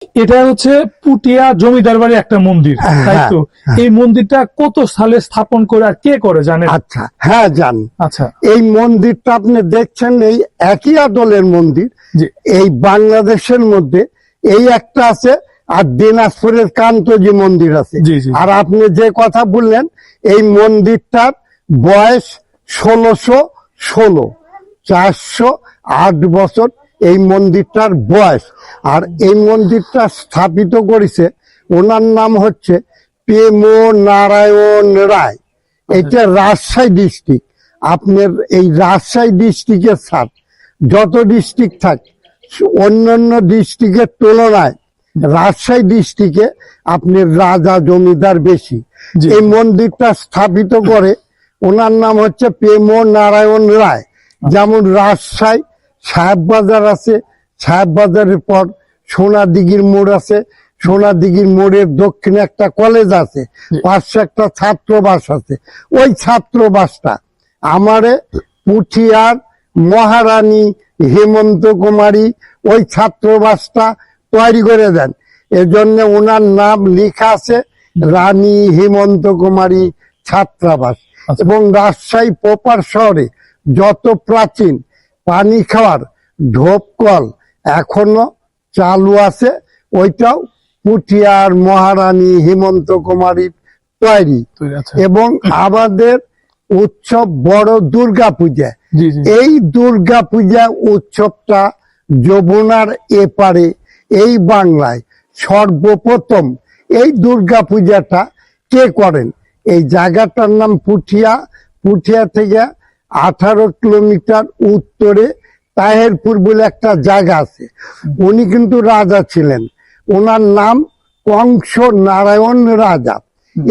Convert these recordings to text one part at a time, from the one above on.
এটা হচ্ছে পুটিয়া জমিদার বাড়ি একটা মন্দির, তাই তো? এই মন্দিরটা কত সালে স্থাপন করে আর কে করে জানেন? আচ্ছা, হ্যাঁ জানি। আচ্ছা, এই মন্দিরটা আপনি দেখছেন, এই একই আদলের মন্দির। এই বাংলাদেশের মধ্যে এই একটা আছে, আর দিনাজপুরের কান্তজি মন্দির আছে। আর আপনি যে কথা বললেন, এই মন্দিরটার বয়স 1616, 408 বছর এই মন্দিরটার বয়স। আর এই মন্দিরটা স্থাপিত করেছে, ওনার নাম হচ্ছে প্রেম নারায়ণ রায়। এটা রাজশাহী ডিস্ট্রিক্ট। আপনার এই রাজশাহী ডিস্ট্রিক্টের সাথে যত ডিস্ট্রিক্ট থাকে, অন্যান্য ডিস্ট্রিক্টের তুলনায় রাজশাহী ডিস্ট্রিক্টে আপনার রাজা জমিদার বেশি। এই মন্দিরটা স্থাপিত করে ওনার নাম হচ্ছে প্রেম নারায়ণ রায়। যেমন রাজশাহী সাহেববাজার আছে, সাহেববাজারের পর সোনাদিঘির মোড় আছে, সোনাদিঘির মোড়ের দক্ষিণে একটা কলেজ আছে, পাশে একটা ছাত্রবাস আছে। ওই ছাত্রবাসটা আমারে পুঠিয়ার মহারানী হেমন্ত কুমারী ওই ছাত্রবাসটা তৈরি করে দেন। এজন্য ওনার নাম লেখা আছে রানী হেমন্ত কুমারী ছাত্রাবাস। এবং রাজশাহী প্রপার শহরে যত প্রাচীন পানি খাওয়ার ঢোপকল এখনো চালু আছে, ওইটাও পুঠিয়ার মহারানী হেমন্ত কুমারীর তৈরি। এবং আমাদের উৎসব বড় দুর্গা পূজা। এই দুর্গা পূজা উৎসবটা যমুনার এপারে এই বাংলায় সর্বপ্রথম এই দুর্গা পূজাটা কে করেন? এই জায়গাটার নাম পুঠিয়া। পুঠিয়া থেকে 18 কিলোমিটার উত্তরে তাহেরপুর বলে একটা জায়গা আছে। উনি কিন্তু রাজা ছিলেন, ওনার নাম কংস নারায়ণ রাজা।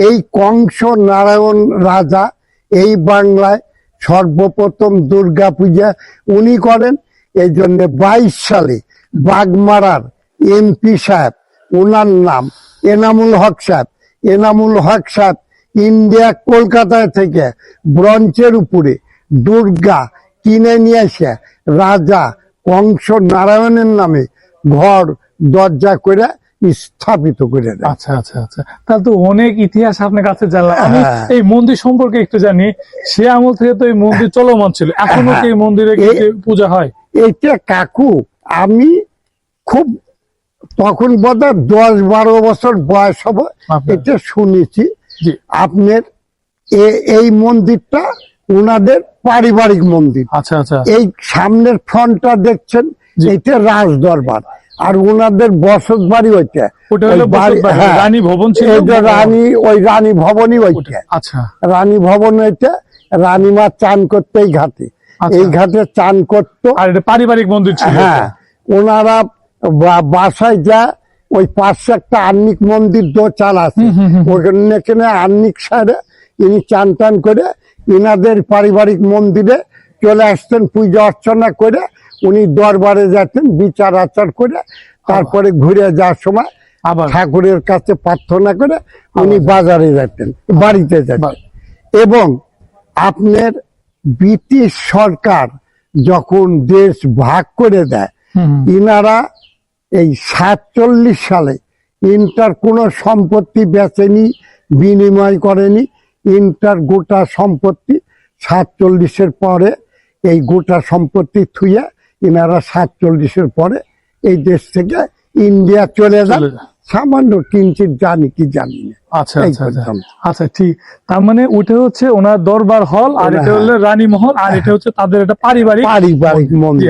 এই কংস নারায়ণ রাজা এই বাংলায় সর্বপ্রথম দুর্গা পূজা উনি করেন। এই জন্য 22 সালে বাগমারার এমপি সাহেব, ওনার নাম এনামুল হক সাহেব। এনামুল হক সাহেব ইন্ডিয়া কলকাতায় থেকে ব্রঞ্চের উপরে দুর্গা কিনে নিয়ে এসে রাজা কংস নারায়ণের নামে ঘর দরজা করে স্থাপিত করে দেয়। আচ্ছা আচ্ছা আচ্ছা, তাহলে তো অনেক ইতিহাস আপনার কাছে জানলাম। আমি এই মন্দির সম্পর্কে একটু জানি। সে আমল থেকে তো এই মন্দির চলমান ছিল, এখনো কি এই মন্দিরে পূজা হয়? এইটা কাকু আমি খুব তখন বোধহয় 10-12 বছর বয়স হবে, এটা শুনেছি। আপনার এই মন্দিরটা ওনাদের পারিবারিক মন্দির। আচ্ছা আচ্ছা, এই সামনের ফ্রন্টটা দেখছেন, এটা রাজ দরবার। আর ওনাদের বসত বাড়ি ওইটা রানী ভবন ছিল। রানী ওই রানী ভবনই ওইটা। আচ্ছা, রানী ভবন ওইটা। রানীমা চান করতে এই ঘাটে, এই ঘাটে চান করতো। আর এটা পারিবারিক মন্দির ছিল। হ্যাঁ, ওনারা বাসায় যা ওই পাশে একটা আন্নিক মন্দির দোচাল আছে, ওখানে আন্নিক সারে ইনি চান টান করে ইনাদের পারিবারিক মন্দিরে চলে আসতেন, পূজা অর্চনা করে উনি দরবারে যেতেন বিচার আচার করে। তারপরে ঘুরে যাওয়ার সময় ঠাকুরের কাছে প্রার্থনা করে উনি বাজারে যেতেন, বাড়িতে যেতেন। এবং আপনার ব্রিটিশ সরকার যখন দেশ ভাগ করে দেয়, ইনারা এই 47 সালে ইন্টার কোনো সম্পত্তি বেচেনি, বিনিময় করেনি। ইন্টার গোটা সম্পত্তি 47-এর পরে এই গোটা সম্পত্তি থুয়ে ইনারা 47-এর পরে এই দেশ থেকে ইন্ডিয়া চলে যান। সামান্য কিঞ্চিত জানি কি জানি না। আচ্ছা আচ্ছা আচ্ছা, ঠিক। তার মানে ওটা হচ্ছে ওনার দরবার হল, আর এটা হলো রানী মহল, আর এটা হচ্ছে তাদের একটা পারিবারিক মন্দির।